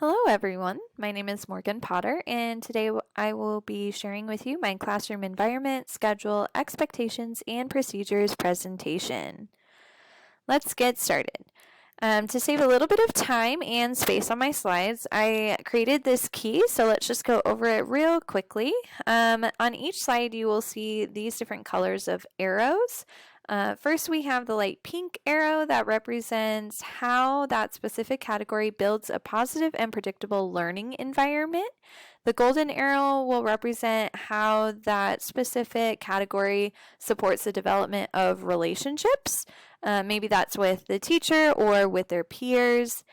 Hello everyone, my name is Morgan Potter and today I will be sharing with you my classroom environment, schedule, expectations, and procedures presentation. Let's get started. To save a little bit of time and space on my slides, I created this key, so let's just go over it real quickly. On each slide you will see these different colors of arrows. First, we have the light pink arrow that represents how that specific category builds a positive and predictable learning environment. The golden arrow will represent how that specific category supports the development of relationships. Maybe that's with the teacher or with their peers.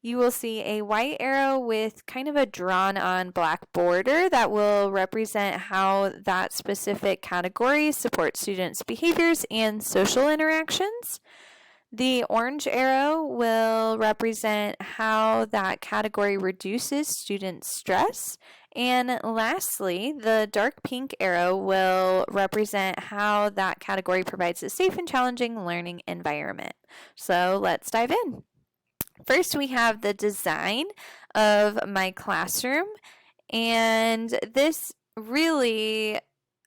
You will see a white arrow with kind of a drawn on black border that will represent how that specific category supports students' behaviors and social interactions. The orange arrow will represent how that category reduces student stress. And lastly, the dark pink arrow will represent how that category provides a safe and challenging learning environment. So let's dive in. First, we have the design of my classroom, and this really,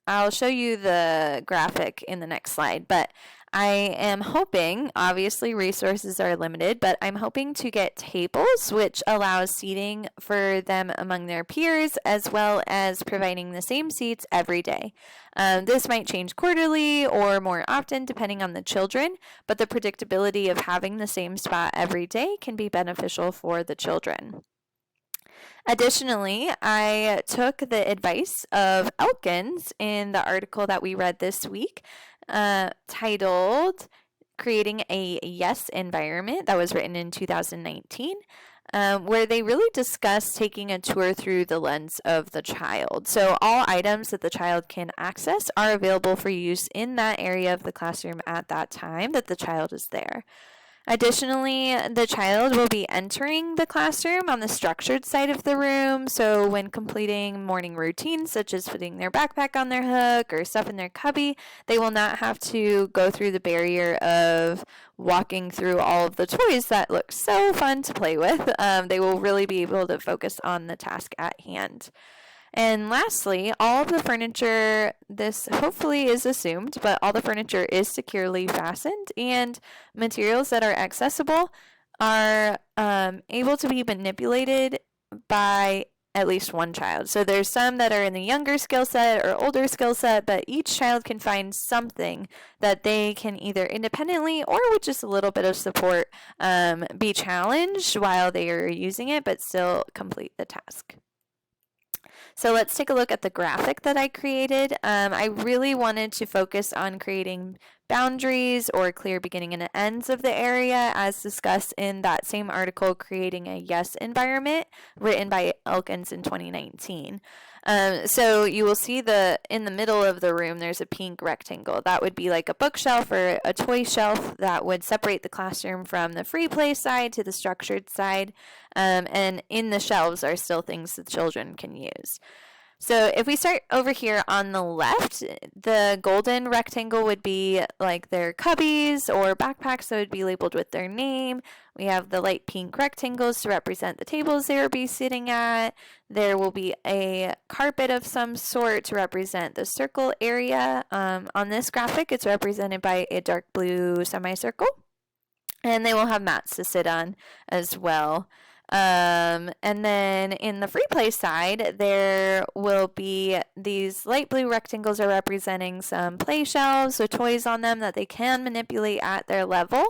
I'll show you the graphic in the next slide, but I am hoping, obviously resources are limited, but I'm hoping to get tables which allows seating for them among their peers as well as providing the same seats every day. This might change quarterly or more often depending on the children, but the predictability of having the same spot every day can be beneficial for the children. Additionally, I took the advice of Elkins in the article that we read this week, titled Creating a Yes Environment, that was written in 2019, where they really discuss taking a tour through the lens of the child. So all items that the child can access are available for use in that area of the classroom at that time that the child is there. Additionally, the child will be entering the classroom on the structured side of the room, so when completing morning routines such as putting their backpack on their hook or stuff in their cubby, they will not have to go through the barrier of walking through all of the toys that look so fun to play with. They will really be able to focus on the task at hand. And lastly, all of the furniture, this hopefully is assumed, but all the furniture is securely fastened, and materials that are accessible are able to be manipulated by at least one child. So there's some that are in the younger skill set or older skill set, but each child can find something that they can either independently or with just a little bit of support be challenged while they are using it, but still complete the task. So let's take a look at the graphic that I created. I really wanted to focus on creating boundaries or clear beginning and ends of the area as discussed in that same article, Creating a Yes Environment, written by Elkins in 2019. So you will see in the middle of the room there's a pink rectangle. That would be like a bookshelf or a toy shelf that would separate the classroom from the free play side to the structured side. And in the shelves are still things the children can use. So if we start over here on the left, the golden rectangle would be like their cubbies or backpacks that would be labeled with their name. We have the light pink rectangles to represent the tables they will be sitting at. There will be a carpet of some sort to represent the circle area. On this graphic, it's represented by a dark blue semicircle. And they will have mats to sit on as well. And then in the free play side, there will be these light blue rectangles are representing some play shelves with toys on them that they can manipulate at their level.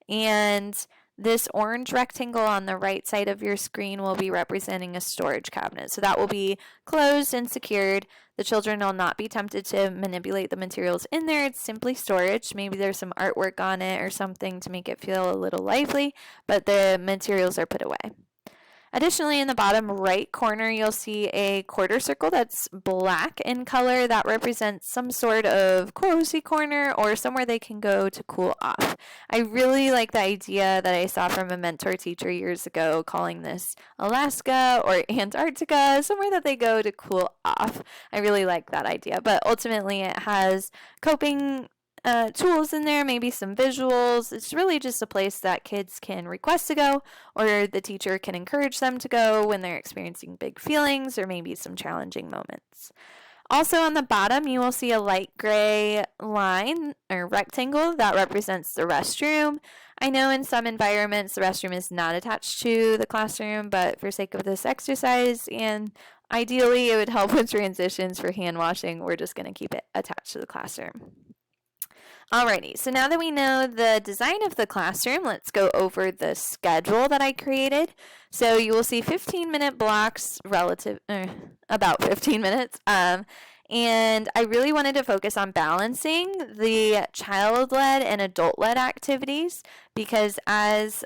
And this orange rectangle on the right side of your screen will be representing a storage cabinet. So that will be closed and secured. The children will not be tempted to manipulate the materials in there. It's simply storage. Maybe there's some artwork on it or something to make it feel a little lively, but the materials are put away. Additionally, in the bottom right corner, you'll see a quarter circle that's black in color that represents some sort of cozy corner or somewhere they can go to cool off. I really like the idea that I saw from a mentor teacher years ago calling this Alaska or Antarctica, somewhere that they go to cool off. I really like that idea, but ultimately it has coping tools in there, maybe some visuals. It's really just a place that kids can request to go, or the teacher can encourage them to go when they're experiencing big feelings or maybe some challenging moments. Also on the bottom, you will see a light gray line or rectangle that represents the restroom. I know in some environments the restroom is not attached to the classroom, but for sake of this exercise and ideally it would help with transitions for hand washing, we're just going to keep it attached to the classroom. Alrighty, so now that we know the design of the classroom, let's go over the schedule that I created. So you will see 15-minute blocks about 15 minutes. And I really wanted to focus on balancing the child-led and adult-led activities because as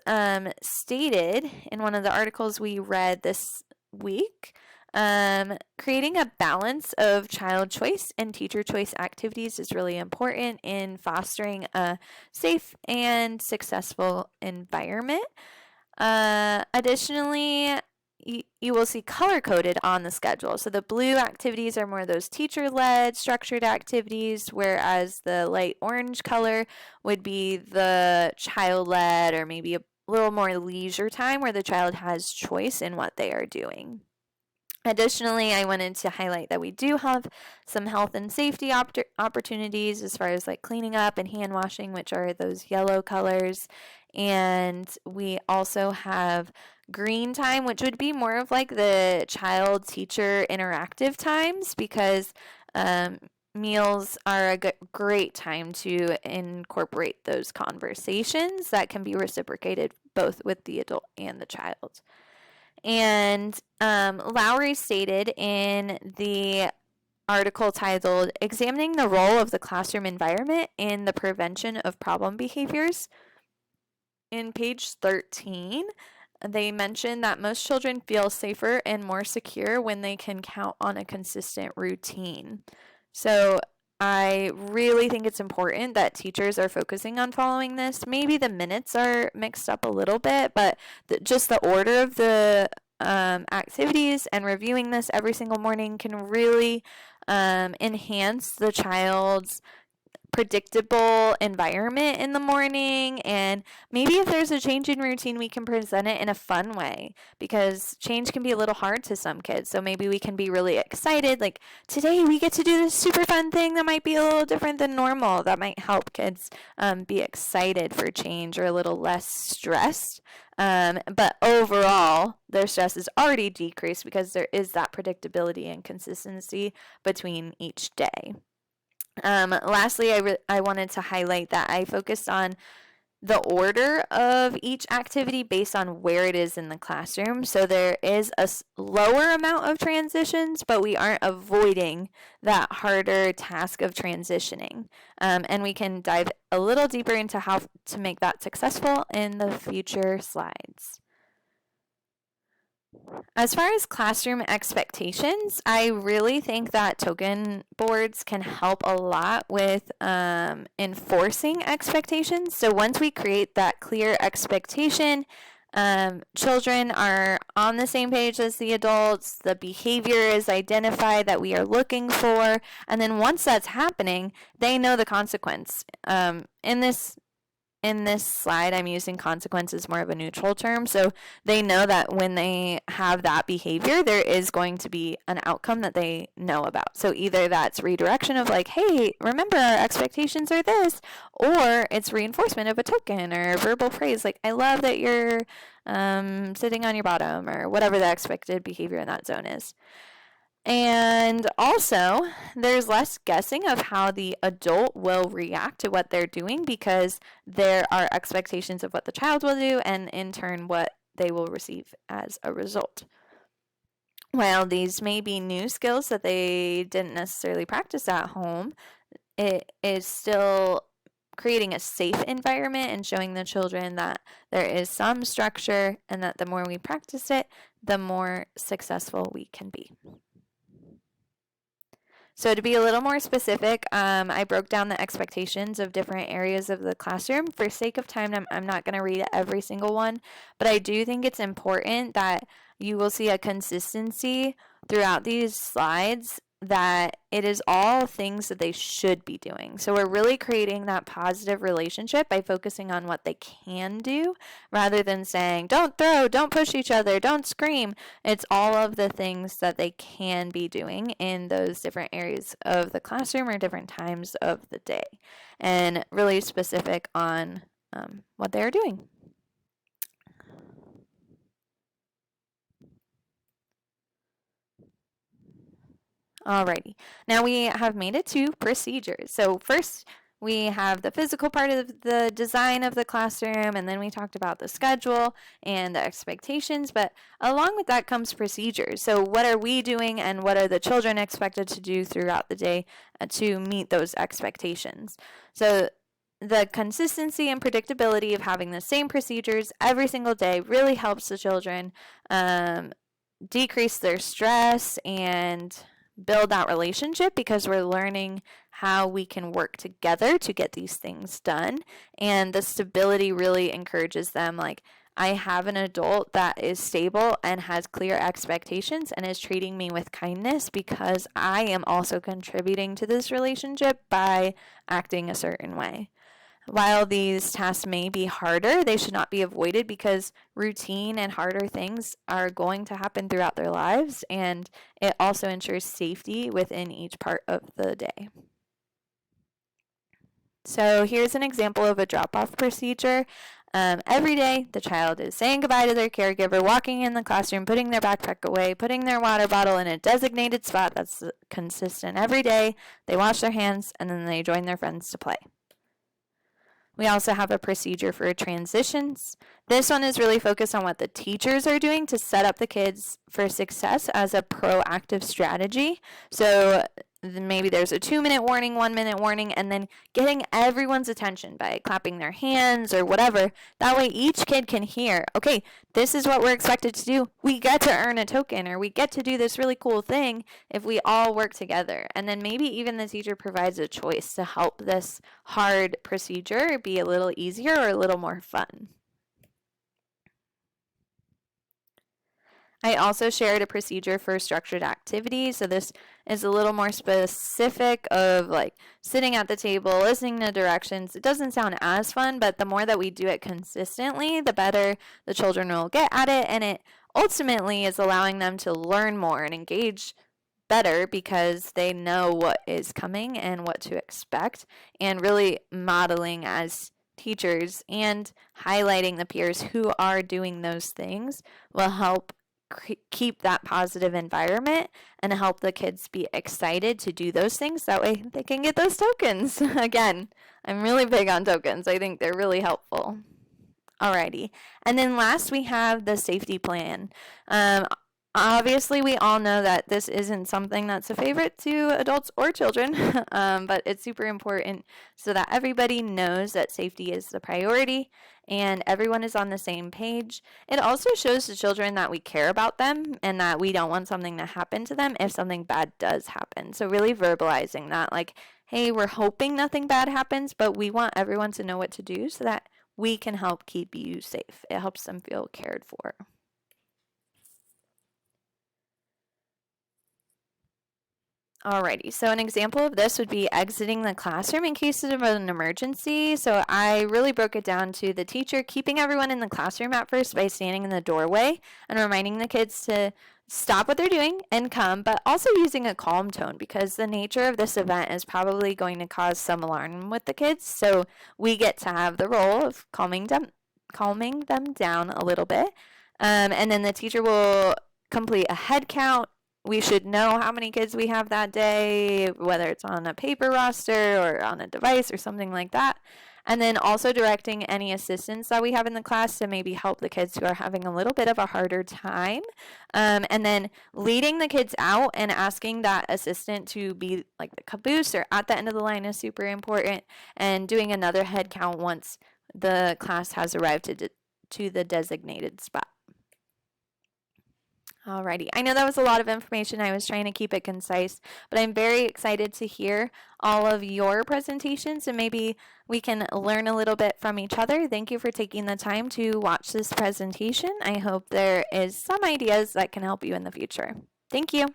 stated in one of the articles we read this week, creating a balance of child choice and teacher choice activities is really important in fostering a safe and successful environment. Additionally, you will see color-coded on the schedule. So the blue activities are more those teacher-led, structured activities, whereas the light orange color would be the child-led or maybe a little more leisure time where the child has choice in what they are doing. Additionally, I wanted to highlight that we do have some health and safety opportunities as far as like cleaning up and hand washing, which are those yellow colors. And we also have green time, which would be more of like the child-teacher interactive times because meals are a great time to incorporate those conversations that can be reciprocated both with the adult and the child. And Lowry stated in the article titled Examining the Role of the Classroom Environment in the Prevention of Problem Behaviors. In page 13, they mentioned that most children feel safer and more secure when they can count on a consistent routine. So I really think it's important that teachers are focusing on following this. Maybe the minutes are mixed up a little bit, but just the order of the activities and reviewing this every single morning can really enhance the child's predictable environment in the morning. And maybe if there's a change in routine, we can present it in a fun way because change can be a little hard to some kids. So maybe we can be really excited, like today we get to do this super fun thing that might be a little different than normal. That might help kids be excited for change or a little less stressed. But overall, their stress is already decreased because there is that predictability and consistency between each day. Lastly, I wanted to highlight that I focused on the order of each activity based on where it is in the classroom. So there is a lower amount of transitions, but we aren't avoiding that harder task of transitioning. And we can dive a little deeper into how to make that successful in the future slides. As far as classroom expectations, I really think that token boards can help a lot with enforcing expectations. So once we create that clear expectation, children are on the same page as the adults, the behavior is identified that we are looking for, and then once that's happening, they know the consequence. In this slide, I'm using consequence as more of a neutral term. So they know that when they have that behavior, there is going to be an outcome that they know about. So either that's redirection of like, hey, remember our expectations are this, or it's reinforcement of a token or verbal praise like, I love that you're sitting on your bottom or whatever the expected behavior in that zone is. And also, there's less guessing of how the adult will react to what they're doing because there are expectations of what the child will do and in turn what they will receive as a result. While these may be new skills that they didn't necessarily practice at home, it is still creating a safe environment and showing the children that there is some structure and that the more we practice it, the more successful we can be. So to be a little more specific, I broke down the expectations of different areas of the classroom. For sake of time, I'm not going to read every single one, but I do think it's important that you will see a consistency throughout these slides that it is all things that they should be doing. So we're really creating that positive relationship by focusing on what they can do rather than saying, don't throw, don't push each other, don't scream. It's all of the things that they can be doing in those different areas of the classroom or different times of the day, and really specific on what they're doing. Alrighty, now we have made it to procedures. So first we have the physical part of the design of the classroom, and then we talked about the schedule and the expectations, but along with that comes procedures. So what are we doing and what are the children expected to do throughout the day to meet those expectations? So the consistency and predictability of having the same procedures every single day really helps the children decrease their stress and build that relationship, because we're learning how we can work together to get these things done. And the stability really encourages them, like, I have an adult that is stable and has clear expectations and is treating me with kindness because I am also contributing to this relationship by acting a certain way. While these tasks may be harder, they should not be avoided because routine and harder things are going to happen throughout their lives, and it also ensures safety within each part of the day. So here's an example of a drop-off procedure. Every day, the child is saying goodbye to their caregiver, walking in the classroom, putting their backpack away, putting their water bottle in a designated spot that's consistent every day. They wash their hands, and then they join their friends to play. We also have a procedure for transitions. This one is really focused on what the teachers are doing to set up the kids for success as a proactive strategy. So maybe there's a 2-minute warning, 1-minute warning, and then getting everyone's attention by clapping their hands or whatever. That way each kid can hear, okay, this is what we're expected to do. We get to earn a token, or we get to do this really cool thing if we all work together. And then maybe even the teacher provides a choice to help this hard procedure be a little easier or a little more fun. I also shared a procedure for structured activities. So this is a little more specific of like sitting at the table, listening to directions. It doesn't sound as fun, but the more that we do it consistently, the better the children will get at it. And it ultimately is allowing them to learn more and engage better because they know what is coming and what to expect, and really modeling as teachers and highlighting the peers who are doing those things will help keep that positive environment and help the kids be excited to do those things. That way they can get those tokens. Again, I'm really big on tokens. I think they're really helpful. Alrighty. And then last we have the safety plan. Obviously, we all know that this isn't something that's a favorite to adults or children, but it's super important so that everybody knows that safety is the priority and everyone is on the same page. It also shows the children that we care about them and that we don't want something to happen to them if something bad does happen. So really verbalizing that, like, hey, we're hoping nothing bad happens, but we want everyone to know what to do so that we can help keep you safe. It helps them feel cared for. Alrighty, so an example of this would be exiting the classroom in case of an emergency. So I really broke it down to the teacher keeping everyone in the classroom at first by standing in the doorway and reminding the kids to stop what they're doing and come, but also using a calm tone because the nature of this event is probably going to cause some alarm with the kids. So we get to have the role of calming them down a little bit. And then the teacher will complete a head count. We should know how many kids we have that day, whether it's on a paper roster or on a device or something like that. And then also directing any assistants that we have in the class to maybe help the kids who are having a little bit of a harder time. And then leading the kids out and asking that assistant to be like the caboose or at the end of the line is super important. And doing another head count once the class has arrived to the designated spot. Alrighty, I know that was a lot of information. I was trying to keep it concise, but I'm very excited to hear all of your presentations and maybe we can learn a little bit from each other. Thank you for taking the time to watch this presentation. I hope there is some ideas that can help you in the future. Thank you.